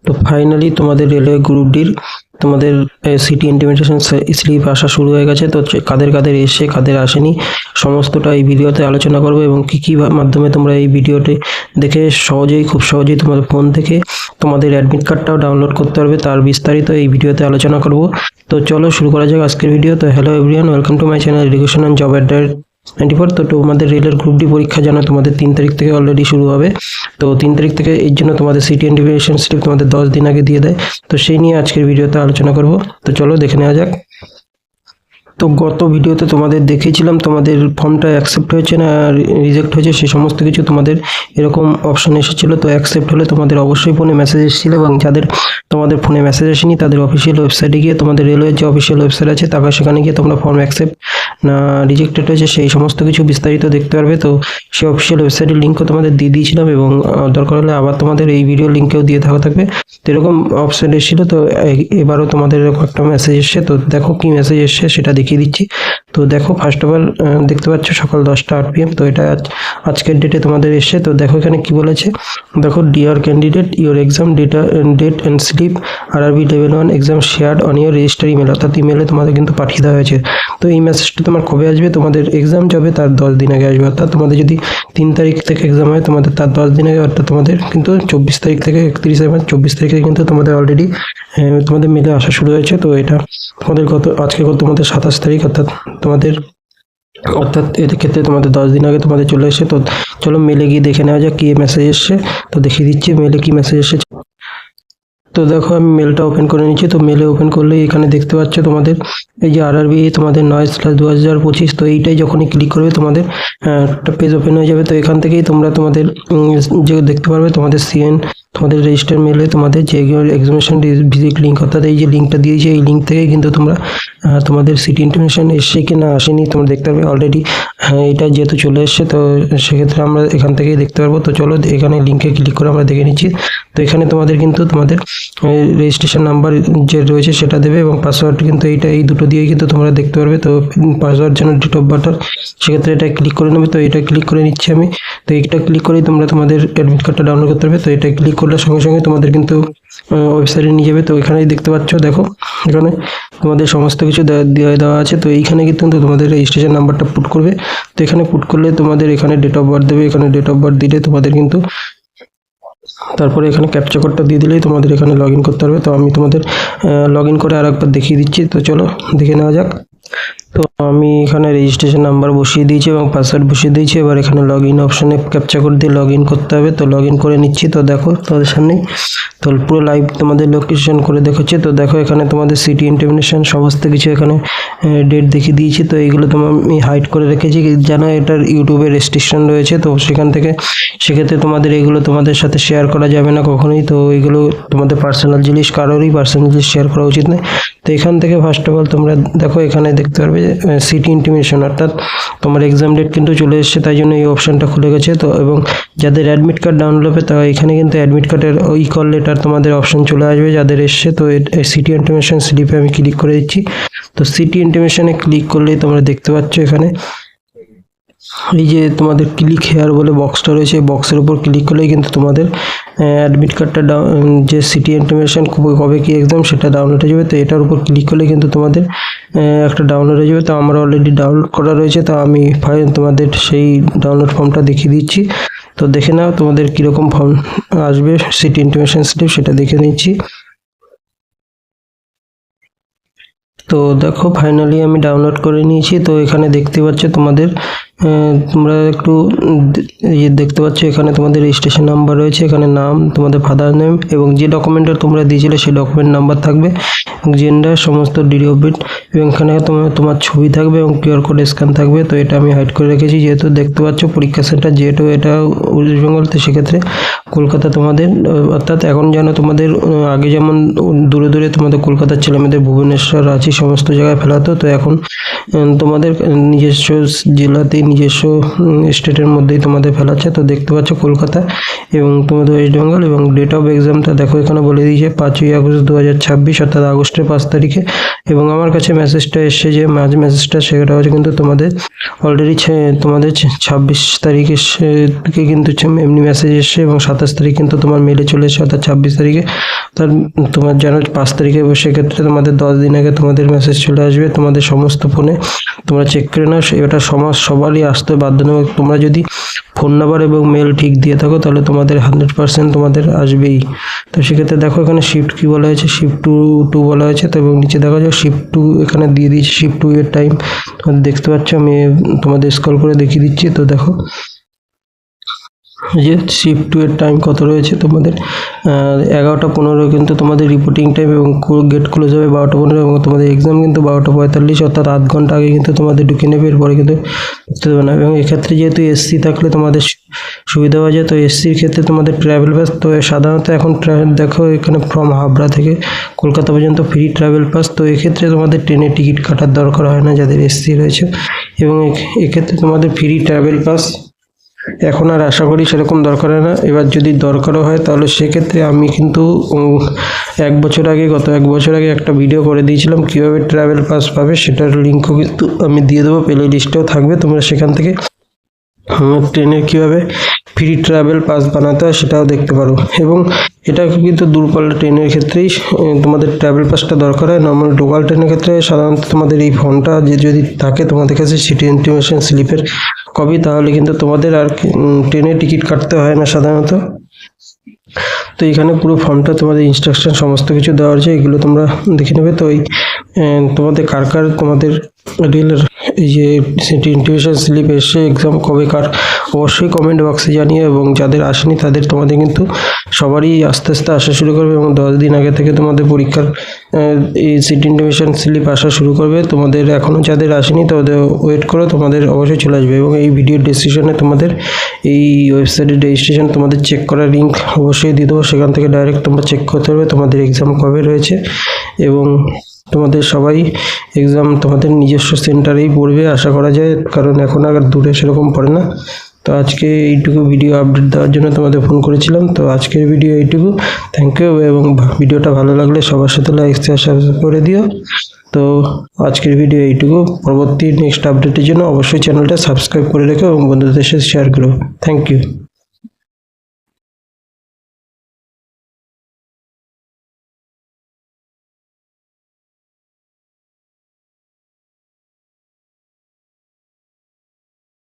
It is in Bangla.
তো ফাইনালি তোমাদের রেলওয়ে গ্রুপ ডির তোমাদের সিটি ইন্টিমেশন স্লিপ আসা শুরু হয়ে গেছে। তো কাদের কাদের এসে কাদের আসেনি সমস্তটা এই ভিডিওতে আলোচনা করবো, এবং কী মাধ্যমে তোমরা এই ভিডিওটি দেখে খুব সহজেই তোমাদের ফোন থেকে তোমাদের অ্যাডমিট কার্ডটাও ডাউনলোড করতে পারবে, তার বিস্তারিত এই ভিডিওতে আলোচনা করব। তো চলো শুরু করা যাক আজকের ভিডিও। তো hello everyone, welcome to my channel education and job address 94। তো তোমাদের রেলের গ্রুপ ডি পরীক্ষা জানো তোমাদের 3 তারিখ থেকে অলরেডি শুরু হবে। তো 3 তারিখ থেকে এর জন্য তোমাদের সিটি ইন্টিমেশন স্লিপ তোমাদের 10 দিন আগে দিয়ে দেয়। তো সেই নিয়ে আজকের ভিডিওতে আলোচনা করব। তো চলো দেখে নেওয়া যাক। তো গত ভিডিওতে তোমাদের দেখিয়েছিলাম তোমাদের ফর্মটা অ্যাকসেপ্ট হয়েছে না রিজেক্ট হয়েছে, সেই সমস্ত কিছু তোমাদের এরকম অপশন এসেছিলো। তো অ্যাকসেপ্ট হলে তোমাদের অবশ্যই ফোনে মেসেজ এসেছিলো, এবং যাদের তোমাদের ফোনে মেসেজ আসেনি তাদের অফিসিয়াল ওয়েবসাইটে গিয়ে, তোমাদের রেলওয়ের যে অফিসিয়াল ওয়েবসাইট আছে তারপর সেখানে গিয়ে তোমরা ফর্ম অ্যাকসেপ্ট না রিজেক্টেড হয়েছে সেই সমস্ত কিছু বিস্তারিত দেখতে পারবে। তো সেই অফিসিয়াল ওয়েবসাইটের লিঙ্কও তোমাদের দিয়ে দিয়েছিলাম, এবং দরকার হলে আবার তোমাদের এই ভিডিও লিঙ্কেও দিয়ে থাকবে। তো এরকম অপশন এসেছিলো। তো এবারও তোমাদের এরকম একটা মেসেজ এসছে। তো দেখো কি মেসেজ এসছে সেটা দেখিয়ে দিচ্ছি। তো দেখো ফার্স্ট অফ অল দেখতে পাচ্ছ সকাল 10টা 8 PM। তো এটা আজকের ডেটে তোমাদের এসছে। তো দেখো এখানে কি বলেছে, দেখো dear candidate, your exam date and slip RRB level 1 exam shared on your register email, অর্থাৎ ইমেলে তোমাদের কিন্তু পাঠিয়ে দেওয়া হয়েছে। তো এই মেসেজটা তোমার কবে আসবে, তোমাদের এক্সাম যাবে তার 10 দিন আগে আসবে। অর্থাৎ তোমাদের যদি 3 তারিখ থেকে এক্সাম হয় তোমাদের তার 10 দিন আগে, অর্থাৎ তোমাদের কিন্তু 24 তারিখ থেকে 31 মার্চ 24 তারিখে কিন্তু তোমাদের অলরেডি তোমাদের মেলে আসা শুরু হয়েছে। তো এটা তোমাদের আজকে তোমাদের 27 তারিখ, অর্থাৎ এর ক্ষেত্রে তোমাদের 10 দিন আগে তোমাদের চলে এসে। তো চলো মেলে গিয়ে দেখে নেওয়া যাক কি মেসেজ এসছে। তো দেখিয়ে দিচ্ছি মেলে কি মেসেজ এসেছে। তো দেখো আমি মেলটা ওপেন করে নিচ্ছি। তো মেলে ওপেন করলে এখানে দেখতে পাচ্ছ তোমাদের এই যে RRB তোমাদের 9/2025। তো এইটাই যখনই ক্লিক করবে তোমাদের একটা পেজ ওপেন হয়ে যাবে। তো এখান থেকেই তোমরা তোমাদের যে দেখতে পারবে তোমাদের CN তোমাদের রেজিস্টার মেলে তোমাদের যে এক্সামিনেশন ভিজিট লিঙ্ক, অর্থাৎ এই যে লিঙ্কটা দিয়েছে এই লিঙ্ক থেকে কিন্তু তোমরা তোমাদের সিটি ইন্টিমেশন এসছে কি না আসেনি তোমরা দেখতে পারবে। অলরেডি এটা যেহেতু চলে এসছে তো সেক্ষেত্রে আমরা এখান থেকেই দেখতে পারবো। তো চলো এখানে লিঙ্কে ক্লিক করে আমরা দেখে নিচ্ছি। তো এখানে তোমাদের কিন্তু তোমাদের রেজিস্ট্রেশন নাম্বার যে রয়েছে সেটা দেবে, এবং পাসওয়ার্ড কিন্তু এই দুটো দিয়েই কিন্তু তোমরা দেখতে পারবে। তো পাসওয়ার্ড যেন ডেট অফ বার্থ, সেক্ষেত্রে এটা ক্লিক করে নেবে। তো এটা ক্লিক করে নিচ্ছি আমি। তো এটা ক্লিক করেই তোমরা তোমাদের অ্যাডমিট কার্ডটা ডাউনলোড করতে পারবে। তো এটা ক্লিক করলে সঙ্গে সঙ্গে তোমাদের কিন্তু ওয়েবসাইটে নিয়ে যাবে। তো এখানেই দেখতে পাচ্ছ, দেখো এখানে তোমাদের সমস্ত কিছু দেওয়া আছে। তো এইখানে কিন্তু তোমাদের রেজিস্ট্রেশন নাম্বারটা পুট করবে। তো এখানে পুট করলে তোমাদের এখানে ডেট অফ বার্থ দেবে। এখানে ডেট অফ বার্থ দিলে তোমাদের কিন্তু তারপরে এখানে ক্যাপচা কোডটা দিয়ে দিলেই তোমাদের এখানে লগ ইন করতে পারবে। তো আমি তোমাদের লগ ইন করে আরেকবার দেখিয়ে দিচ্ছি। তো চলো দেখে নেওয়া যাক। তো আমি এখানে রেজিস্ট্রেশন নাম্বার বসিয়ে দিয়েছি এবং পাসওয়ার্ড বসিয়ে দিয়েছি। এবার এখানে লগ ইন অপশানে ক্যাপচা কোড দিয়ে লগ ইন করতে হবে। তো লগ ইন করে নিচ্ছি। তো দেখো তোমাদের সামনেই তো পুরো লাইভ তোমাদের লোকেশন করে দেখাচ্ছে। তো দেখো এখানে তোমাদের সিটি ইন্টিমেশন সমস্ত কিছু এখানে ডেট দেখিয়ে দিয়েছি। তো এইগুলো আমি হাইড করে রেখেছি যেন এটার ইউটিউবে রেস্ট্রিকশন রয়েছে। তো সেখান থেকে সেক্ষেত্রে তোমাদের এইগুলো তোমাদের সাথে শেয়ার করা যাবে না কখনোই। তো এইগুলো তোমাদের পার্সোনাল জিনিস, কারোরই পার্সোনাল জিনিস শেয়ার করা উচিত নয়। তো এখান থেকে ফার্স্ট অফ অল তোমরা দেখো এখানে দেখতে পারবে সিটি ইন্টিমেশন, অর্থাৎ তোমার এক্সাম ডেট কিন্তু চলে এসেছে, তাই জন্য এই অপশানটা খুলে গেছে। তো এবং যাদের অ্যাডমিট কার্ড ডাউনলোড হবে তা এখানে কিন্তু অ্যাডমিট কার্ডের কল লেটার তোমাদের অপশান চলে আসবে যাদের এসছে। তো সিটি ইন্টিমেশন স্লিপে আমি ক্লিক করে দিচ্ছি। তো সিটি ইন্টিমেশনে ক্লিক করলেই তোমরা দেখতে পাচ্ছ এখানে এই যে তোমাদের ক্লিক হেয়ার বলে বক্সটা রয়েছে, বক্সের উপর ক্লিক করলেই কিন্তু তোমাদের অ্যাডমিট কার্ডটা যে সিটি ইন্টিমেশন কবে কি এক্সাম সেটা ডাউনলোড হয়ে যাবে। তো এটার উপর ক্লিক করলে কিন্তু তোমাদের একটা ডাউনলোড হয়ে যাবে। তো আমার অলরেডি ডাউনলোড করা রয়েছে। তো আমি তোমাদের সেই ডাউনলোড ফর্মটা দেখিয়ে দিচ্ছি। তো দেখে নাও তোমাদের কীরকম ফর্ম আসবে সিটি ইন্টিমেশন স্লিপ, সেটা দেখে নিচ্ছি। তো দেখো ফাইনালি আমি ডাউনলোড করে নিয়েছি। তো এখানে দেখতে পাচ্ছ তোমাদের তোমরা একটু দেখতে পাচ্ছ এখানে তোমাদের রেজিস্ট্রেশন নাম্বার রয়েছে, এখানে নাম, তোমাদের ফাদার নেম এবং যে ডকুমেন্টটা তোমরা দিয়েছিলে সেই ডকুমেন্ট নাম্বার থাকবে, জেন্ডার, সমস্ত ডিডি অফ বার্থ, এবং এখানে তোমার ছবি থাকবে এবং QR কোড স্ক্যান থাকবে। তো এটা আমি হাইড করে রেখেছি যেহেতু দেখতে পাচ্ছ পরীক্ষা সেন্টার যেহেতু এটা ওয়েস্ট বেঙ্গল, তো সেক্ষেত্রে কলকাতা তোমাদের, অর্থাৎ এখন যেন তোমাদের আগে যেমন দূরে দূরে তোমাদের কলকাতার ছেলেমেয়েদের ভুবনেশ্বর, রাঁচি সমস্ত জায়গায় ফেলাতো, তো এখন তোমাদের নিজস্ব জেলাতেই নিজস্ব স্টেটের মধ্যেই তোমাদের ফেলাচ্ছে। তো দেখতে পাচ্ছ কলকাতা এবং তোমাদের ওয়েস্ট বেঙ্গল, এবং ডেট অফ এক্সামটা দেখো এখানে বলে দিয়েছে 5ই আগস্ট 2026, অর্থাৎ আগস্টের 5 তারিখে। এবং আমার কাছে মেসেজটা এসছে যে মেসেজটা সেটা হচ্ছে কিন্তু তোমাদের অলরেডি তোমাদের 26 তারিখে কিন্তু এমনি মেসেজ এসছে, এবং 27 তারিখ কিন্তু তোমার মেলে চলে এসছে, অর্থাৎ 26 তারিখে তার তোমার জানো 5 তারিখে, সেক্ষেত্রে তোমাদের 10 দিন আগে তোমাদের মেসেজ চলে আসবে তোমাদের সমস্ত ফোনে। তোমরা চেক করে নাও, এটা সবারই আসতে বাধ্যতামূলক। তোমরা যদি ফোন নাম্বার এবং মেল ঠিক দিয়ে থাকো তাহলে তোমাদের 100% তোমাদের আসবেই। তো সেক্ষেত্রে দেখো এখানে শিফট কি বলা হয়েছে, শিফট টু বলা হয়েছে। তো এবং নিচে দেখা যায় শিফট টু এখানে দিয়ে দিয়েছি, শিফট টু এর টাইম তোমাদের দেখতে পাচ্ছ, আমি তোমাদের স্ক্রল করে দেখিয়ে দিচ্ছি। তো দেখো যে শিফট টু এর টাইম কত রয়েছে তোমাদের 11টা 15 কিন্তু তোমাদের রিপোর্টিং টাইম, এবং গেট ক্লোজ হবে 12টা 15, এবং তোমাদের এক্সাম কিন্তু 12টা 45, অর্থাৎ আধ ঘন্টা আগে কিন্তু তোমাদের ঢুকে নেবে, এরপরে কিন্তু ঢুকতে দেবে না। এবং এক্ষেত্রে যেহেতু এসসি থাকলে তোমাদের সুবিধা হয়ে যায়। তো এসসির ক্ষেত্রে তোমাদের ট্রাভেল পাস, তো সাধারণত এখন দেখো এখানে ফ্রম হাবড়া থেকে কলকাতা পর্যন্ত ফ্রি ট্রাভেল পাস। তো এক্ষেত্রে তোমাদের ট্রেনের টিকিট কাটার দরকার হয় না যাদের এসসি রয়েছে, এবং এক্ষেত্রে তোমাদের ফ্রি ট্রাভেল পাস এখন আর আশা করি সেরকম দরকার হয় না। এবার যদি দরকারও হয় তাহলে সেক্ষেত্রে আমি কিন্তু গত এক বছর আগে একটা ভিডিও করে দিয়েছিলাম কীভাবে ট্রাভেল পাস পাবে, সেটার লিঙ্কও কিন্তু আমি দিয়ে দেবো, প্লে লিস্টেও থাকবে, তোমরা সেখান থেকে ট্রেনের কীভাবে ফ্রি ট্রাভেল পাস বানাতে হয় সেটাও দেখতে পারো। এবং এটা কিন্তু দূরপাল্লা ট্রেনের ক্ষেত্রেই তোমাদের ট্রাভেল পাসটা দরকার হয়। নর্মাল লোকাল ট্রেনের ক্ষেত্রে সাধারণত তোমাদের এই ফর্মটা যদি থাকে তোমাদের কাছে সিটি ইন্টিমেশন স্লিপের কপি, তাহলে কিন্তু তোমাদের আর ট্রেনের টিকিট কাটতে হয় না সাধারণত। তো এখানে পুরো ফর্মটা তোমাদের ইনস্ট্রাকশন সমস্ত কিছু দেওয়া আছে, এগুলো তোমরা দেখে নেবে। তো এই তোমাদের কার তোমাদের রেলের এই যে সিটি ইন্টিমেশন স্লিপ এসে এক্সাম কবে কার অবশ্যই কমেন্ট বক্সে জানিয়ে, এবং যাদের আসেনি তাদের তোমাদের কিন্তু সবারই আস্তে আস্তে আসা শুরু করবে, এবং 10 দিন আগে থেকে তোমাদের পরীক্ষার এই সিটি ইন্টিমেশন স্লিপ আসা শুরু করবে। তোমাদের এখনও যাদের আসেনি তাদের ওয়েট করো, তোমাদের অবশ্যই চলে আসবে। এবং এই ভিডিও ডেসক্রিপশনে তোমাদের এই ওয়েবসাইটের রেজিস্ট্রেশন তোমাদের চেক করার লিঙ্ক অবশ্যই দিয়ে দেবো, সেখান থেকে ডাইরেক্ট তোমরা চেক করতে পারবে তোমাদের এক্সাম কবে রয়েছে। এবং তোমাদের সবাই এক্সাম তোমাদের নিজস্ব সেন্টারেই পড়বে আশা করা যায়, কারণ এখন আর দূরে সেরকম পড়ে না। তো আজকে এইটুকু ভিডিও আপডেট দেওয়ার জন্য তোমাদের ফোন করেছিলাম। তো আজকের ভিডিও এইটুকু, থ্যাংক ইউ। এবং ভিডিওটা ভালো লাগলে সবার সাথে লাইক শেয়ার সাবস্ক্রাইব করে দিও। তো আজকের ভিডিও এইটুকু, পরবর্তী নেক্সট আপডেটের জন্য অবশ্যই চ্যানেলটা সাবস্ক্রাইব করে রেখো এবং বন্ধুদের সাথে শেয়ার করো। Thank you.